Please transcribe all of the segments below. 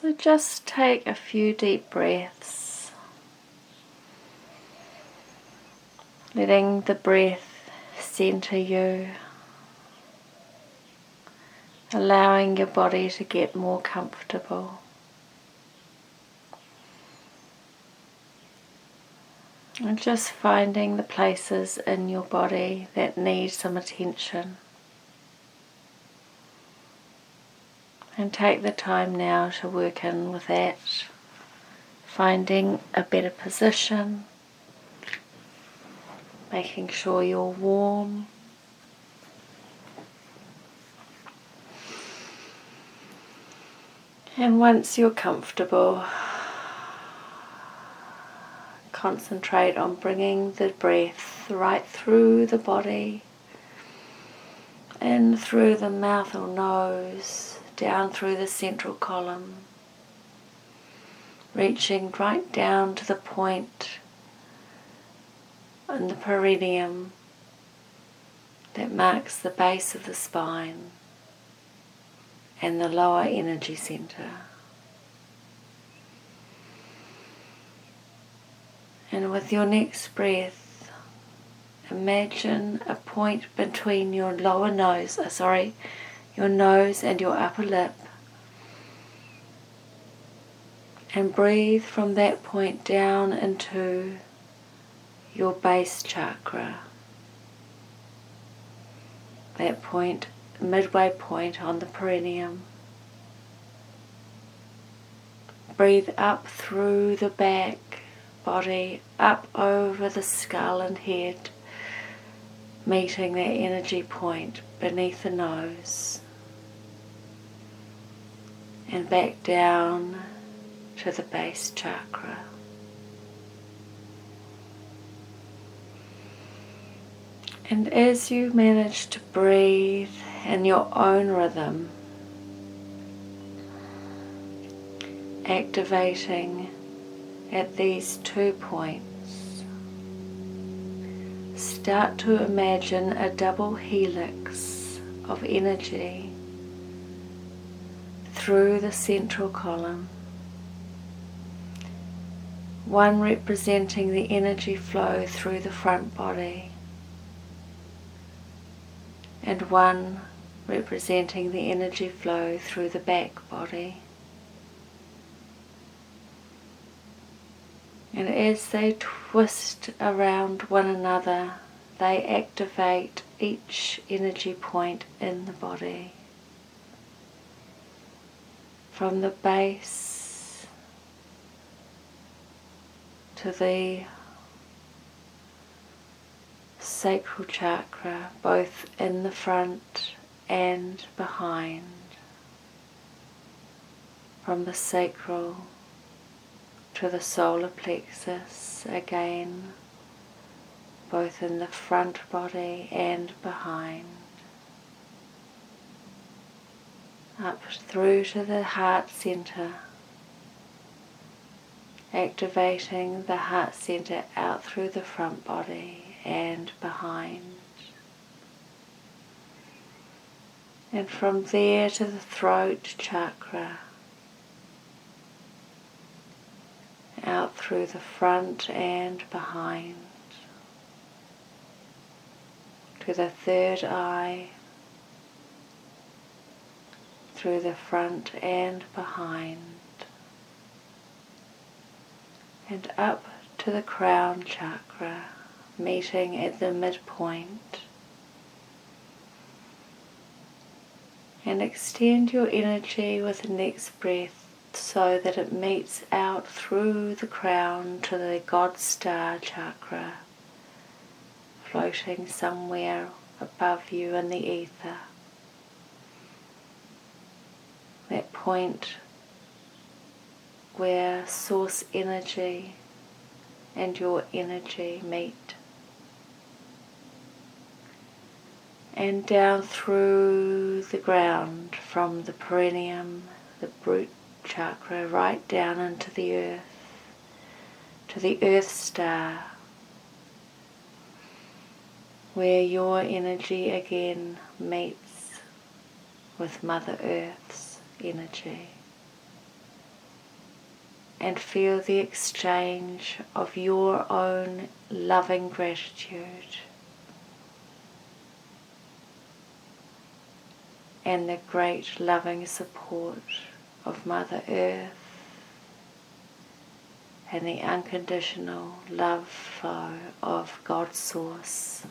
So just take a few deep breaths, letting the breath center you, allowing your body to get more comfortable. And just finding the places in your body that need some attention. And take the time now to work in with that, finding a better position, making sure you're warm. And once you're comfortable, concentrate on bringing the breath right through the body, in through the mouth or nose, down through the central column, reaching right down to the point in the perineum that marks the base of the spine and the lower energy center. And with your next breath, imagine a point between your nose and your upper lip, and breathe from that point down into your base chakra, that point, midway point on the perineum. Breathe up through the back body, up over the skull and head, meeting that energy point beneath the nose, and back down to the base chakra. And as you manage to breathe in your own rhythm, activating at these 2 points, start to imagine a double helix of energy through the central column, one representing the energy flow through the front body, and one representing the energy flow through the back body. And as they twist around one another, they activate each energy point in the body, from the base to the sacral chakra, both in the front and behind, from the sacral to the solar plexus, again, both in the front body and behind, up through to the heart center, activating the heart center out through the front body and behind, and from there to the throat chakra, out through the front and behind, to the third eye, through the front and behind, and up to the crown chakra, meeting at the midpoint. And extend your energy with the next breath so that it meets out through the crown to the God Star chakra, floating somewhere above you in the ether. That point where source energy and your energy meet. And down through the ground, from the perineum, the root chakra, right down into the earth, to the earth star, where your energy again meets with Mother Earth's energy. and feel the exchange of your own loving gratitude and the great loving support of Mother Earth and the unconditional love flow of God's Source.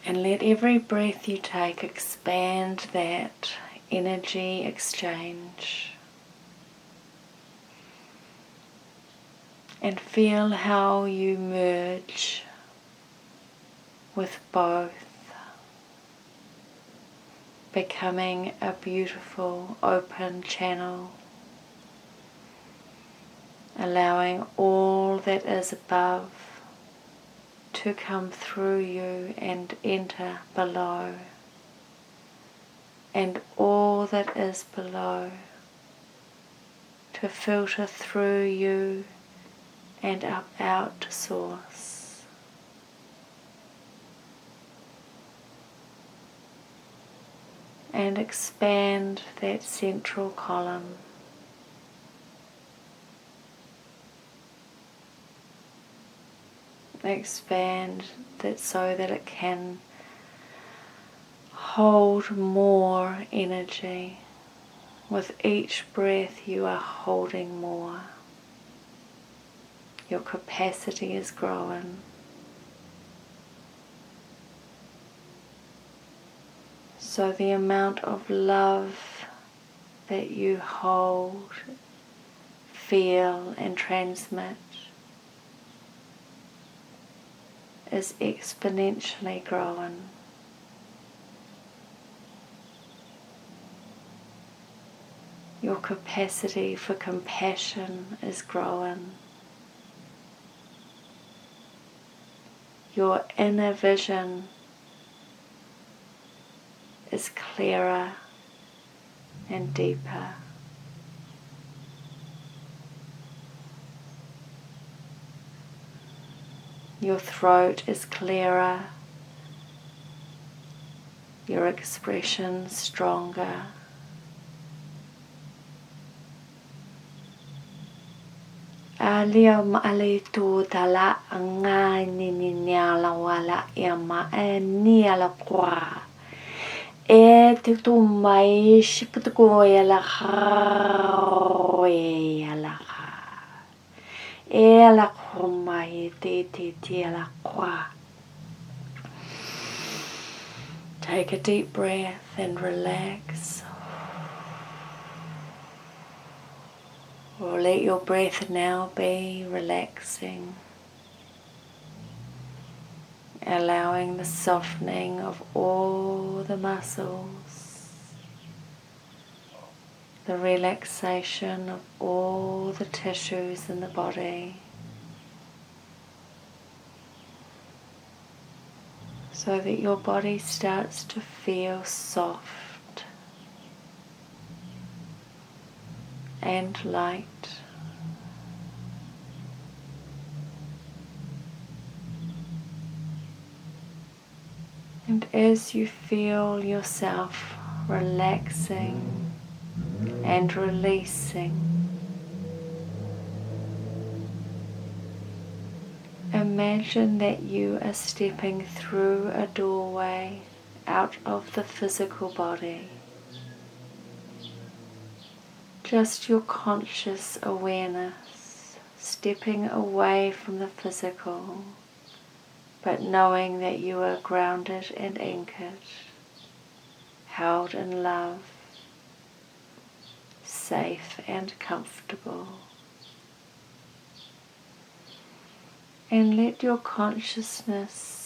And let every breath you take expand that energy exchange. And feel how you merge with both, becoming a beautiful open channel, allowing all that is above to come through you and enter below, and all that is below to filter through you and up out to Source. And expand that central column. Expand that so that it can hold more energy. With each breath you are holding more. Your capacity is growing. So the amount of love that you hold, feel and transmit is exponentially growing. Your capacity for compassion is growing. Your inner vision is clearer and deeper. Your throat is clearer, your expression stronger. Aliam alitu tala anga ni nyala wala yama ni ala kwa. E te tu mai shiputuko yala yala. E ala mai te ala kwa. Take a deep breath and relax. Or let your breath now be relaxing, allowing the softening of all the muscles, the relaxation of all the tissues in the body, so that your body starts to feel soft and light. And as you feel yourself relaxing and releasing, imagine that you are stepping through a doorway out of the physical body. Just your conscious awareness, stepping away from the physical, but knowing that you are grounded and anchored, held in love, safe and comfortable. And let your consciousness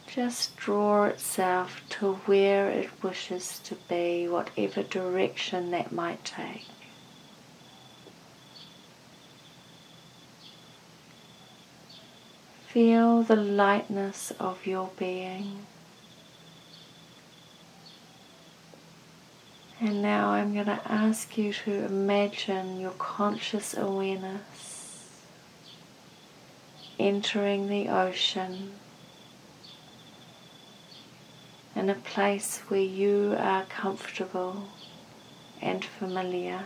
just draw itself to where it wishes to be, whatever direction that might take. Feel the lightness of your being. And now I'm going to ask you to imagine your conscious awareness entering the ocean in a place where you are comfortable and familiar.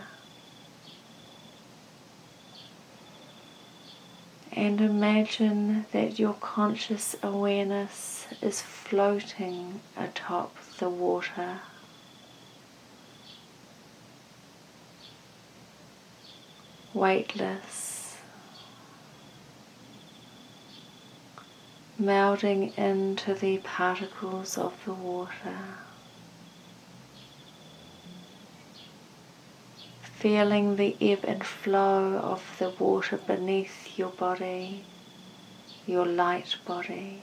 And imagine that your conscious awareness is floating atop the water. Weightless, melding into the particles of the water, feeling the ebb and flow of the water beneath your body, your light body.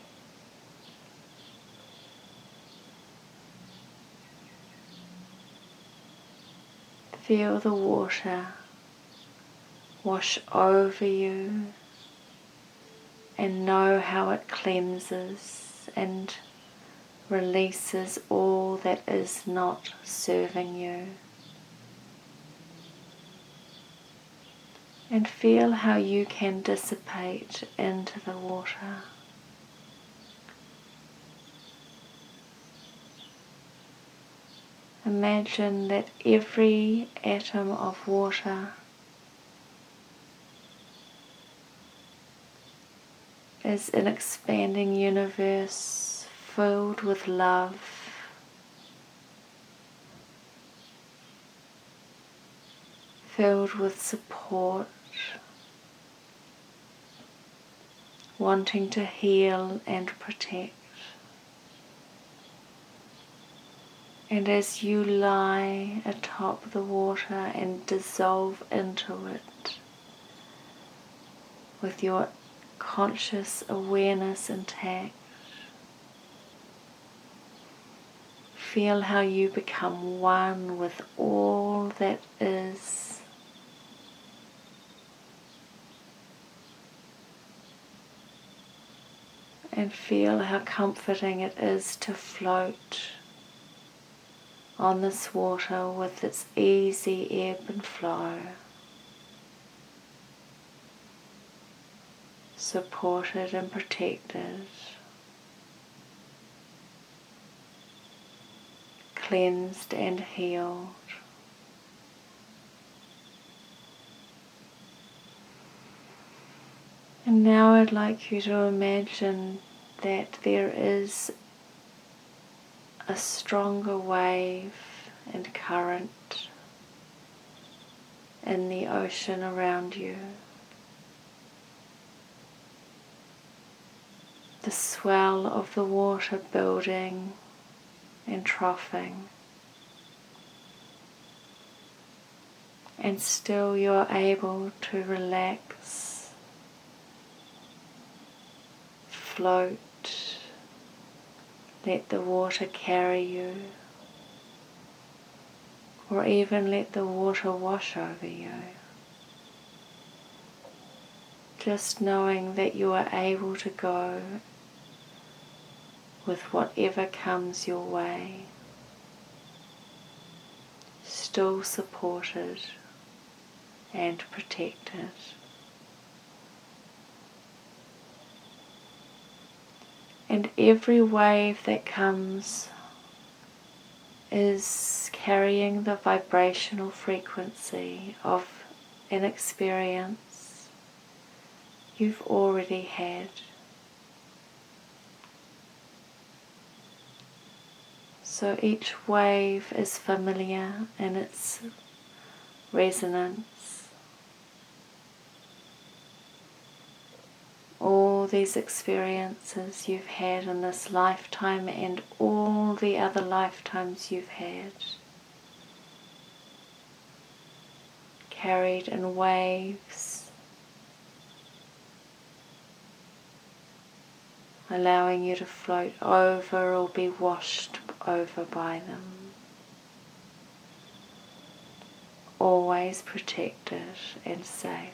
Feel the water wash over you and know how it cleanses and releases all that is not serving you. And feel how you can dissipate into the water. Imagine that every atom of water is an expanding universe filled with love, filled with support, wanting to heal and protect. And as you lie atop the water and dissolve into it with your conscious awareness intact, feel how you become one with all that is. And feel how comforting it is to float on this water with its easy ebb and flow, supported and protected, cleansed and healed. And now I'd like you to imagine that there is a stronger wave and current in the ocean around you. The swell of the water building and troughing. And still you're able to relax, float, let the water carry you, or even let the water wash over you. Just knowing that you are able to go with whatever comes your way, still supported and protected. And every wave that comes is carrying the vibrational frequency of an experience you've already had. So each wave is familiar in its resonance. All these experiences you've had in this lifetime and all the other lifetimes you've had, carried in waves, allowing you to float over or be washed over by them. Always protected and safe.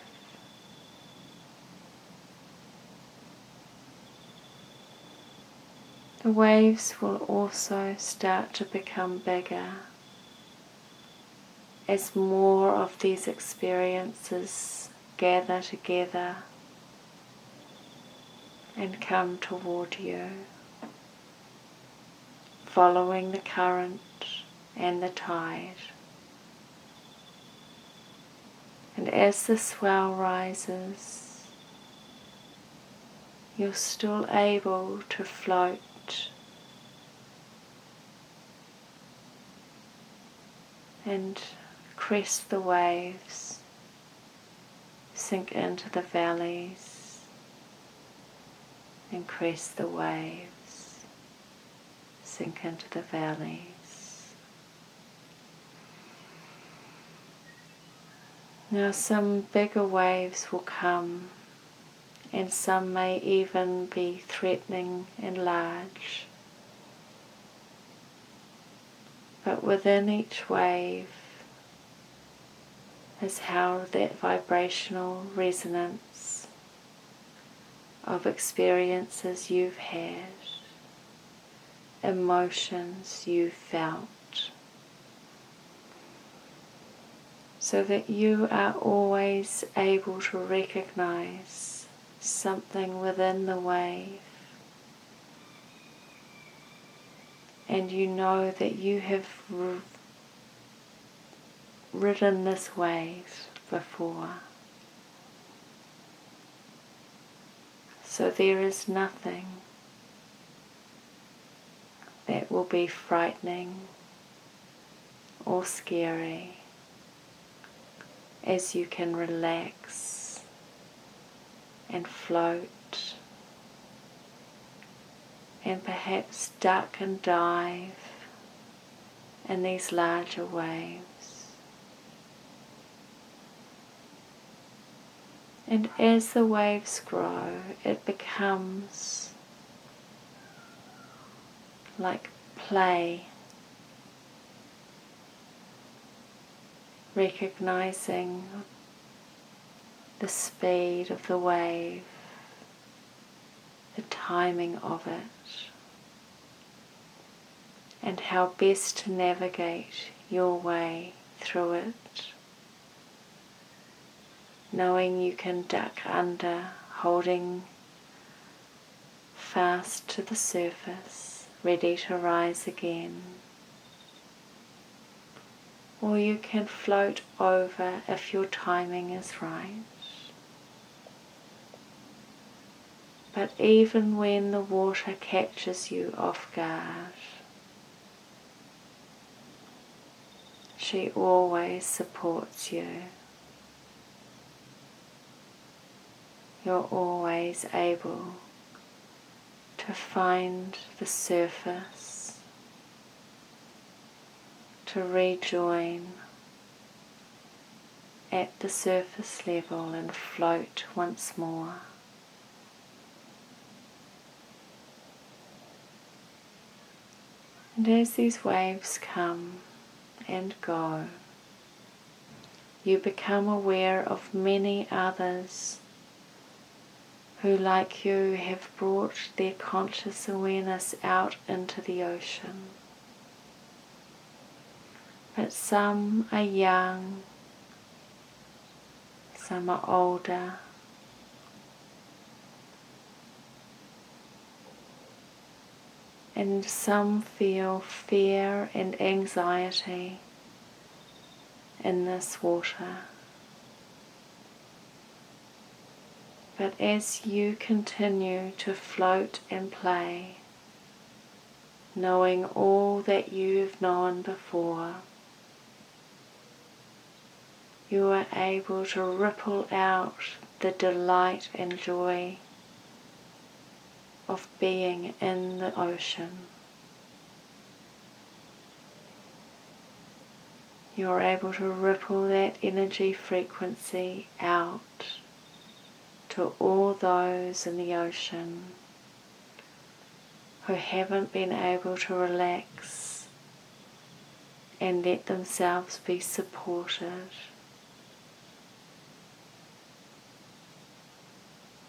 The waves will also start to become bigger as more of these experiences gather together and come toward you, following the current and the tide. And as the swell rises, you're still able to float and crest the waves, sink into the valleys and crest the waves, sink into the valleys. Now some bigger waves will come, and some may even be threatening and large. But within each wave is held that vibrational resonance of experiences you've had, emotions you've felt, so that you are always able to recognize something within the wave, and you know that you have ridden this wave before. So there is nothing that will be frightening or scary as you can relax and float and perhaps duck and dive in these larger waves. And as the waves grow, it becomes like play, recognizing the speed of the wave, the timing of it, and how best to navigate your way through it, knowing you can duck under, holding fast to the surface, ready to rise again. Or you can float over if your timing is right. But even when the water catches you off guard, she always supports you. You're always able to find the surface, to rejoin at the surface level and float once more. And as these waves come and go, you become aware of many others who, like you, have brought their conscious awareness out into the ocean. But some are young, some are older, and some feel fear and anxiety in this water. But as you continue to float and play, knowing all that you've known before, you are able to ripple out the delight and joy of being in the ocean. You're able to ripple that energy frequency out to all those in the ocean who haven't been able to relax and let themselves be supported.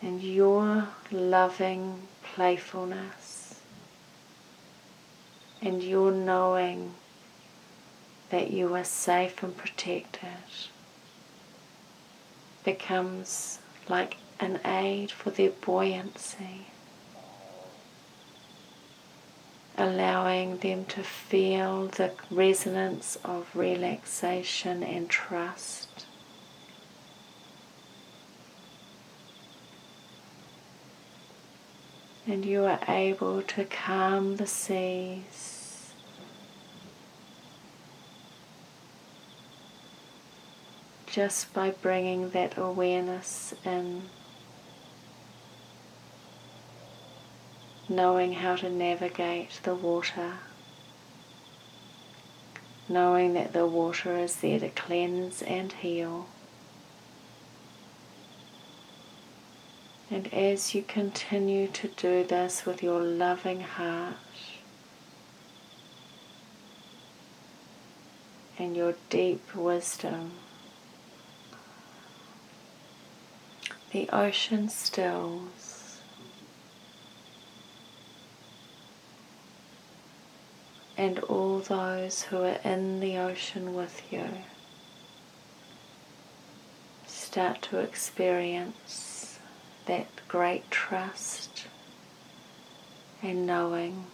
And your loving playfulness and your knowing that you are safe and protected becomes like an aid for their buoyancy, allowing them to feel the resonance of relaxation and trust. And you are able to calm the seas just by bringing that awareness in, knowing how to navigate the water, knowing that the water is there to cleanse and heal. And as you continue to do this with your loving heart and your deep wisdom, the ocean stills, and all those who are in the ocean with you start to experience that great trust and knowing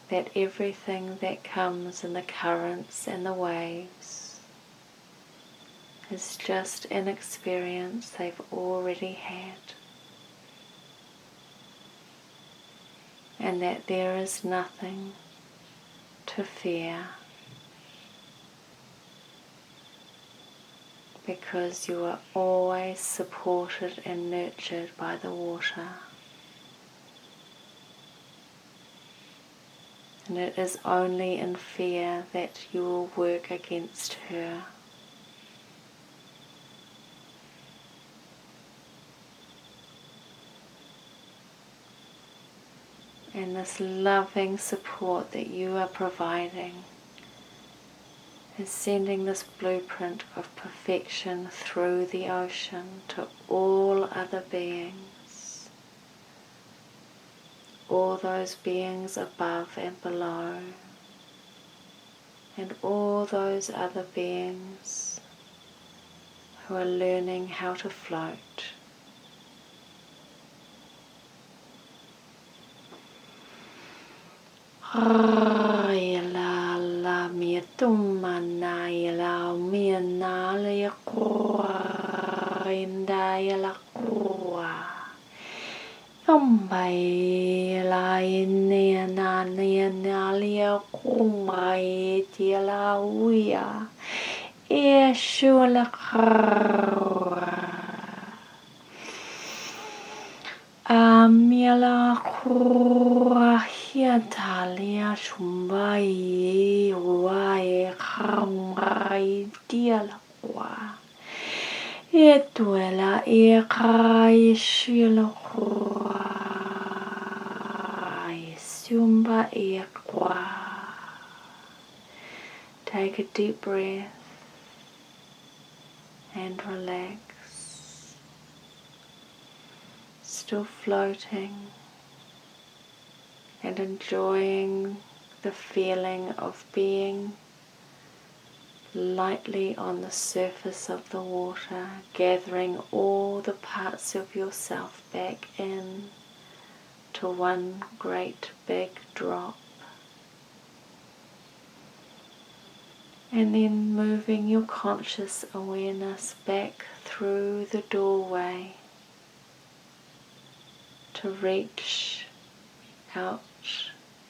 that everything that comes in the currents and the waves is just an experience they've already had, and that there is nothing to fear, because you are always supported and nurtured by the water. And it is only in fear that you will work against her. And this loving support that you are providing is sending this blueprint of perfection through the ocean to all other beings, all those beings above and below, and all those other beings who are learning how to float. La mia tumana la mia nale kura inda la kura ambai la inne na ne nalia kumai ti la uia e shula Amila kura hiatalia shumbai uae kamrai dialaqua etuela e kai shila kura sumba e kwa. Take a deep breath and relax. Still floating and enjoying the feeling of being lightly on the surface of the water, gathering all the parts of yourself back in to one great big drop, and then moving your conscious awareness back through the doorway to reach out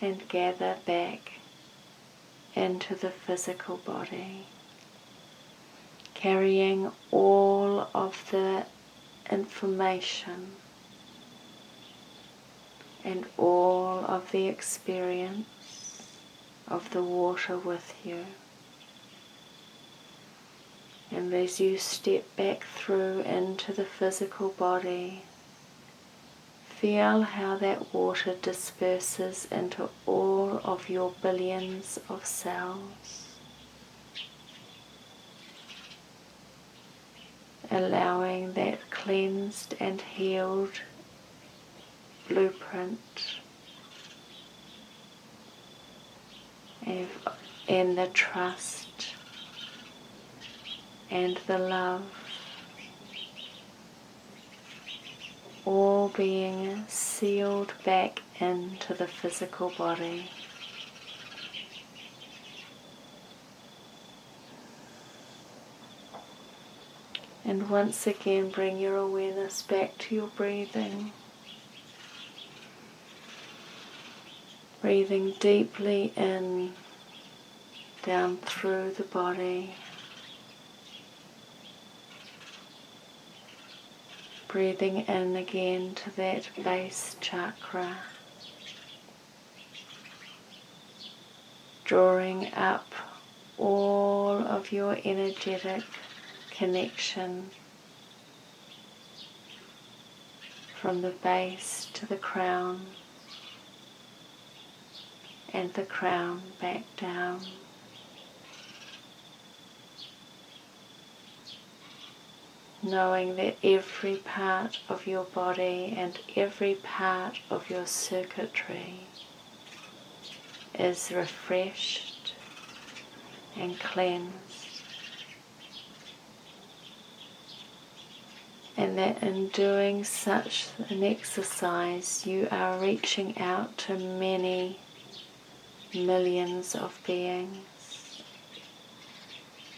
and gather back into the physical body, carrying all of the information and all of the experience of the water with you. And as you step back through into the physical body, feel how that water disperses into all of your billions of cells, allowing that cleansed and healed blueprint and the trust and the love all being sealed back into the physical body. And once again, bring your awareness back to your breathing. Breathing deeply in, down through the body. Breathing in again to that base chakra. Drawing up all of your energetic connection from the base to the crown and the crown back down. Knowing that every part of your body and every part of your circuitry is refreshed and cleansed. And that in doing such an exercise, you are reaching out to many millions of beings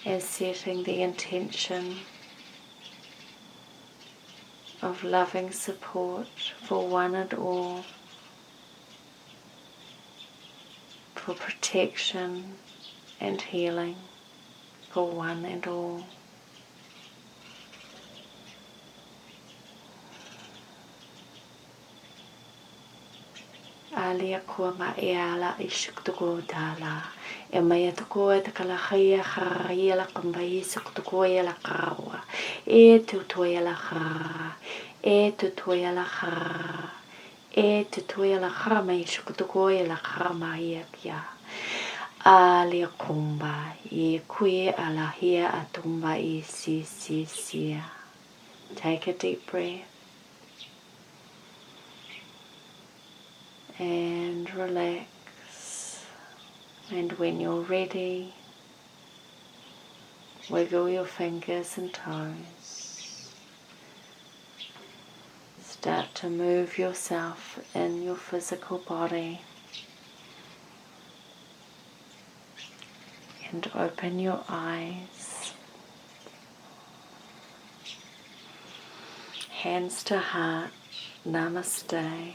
and setting the intention of loving support for one and all, for protection and healing for one and all. Alia kua ma'eala ishuktuko dala. E mai tuko e te kalahia haria la kumbai suktuko e la kawa. E tutoya la ha. E tutoya la ha. E tutoya la ha mai shuktuko e la ha mai kia. Alia kumba. E kue ala hia atumba e si. Take a deep breath. And relax, and when you're ready, wiggle your fingers and toes. Start to move yourself in your physical body and open your eyes. Hands to heart, namaste.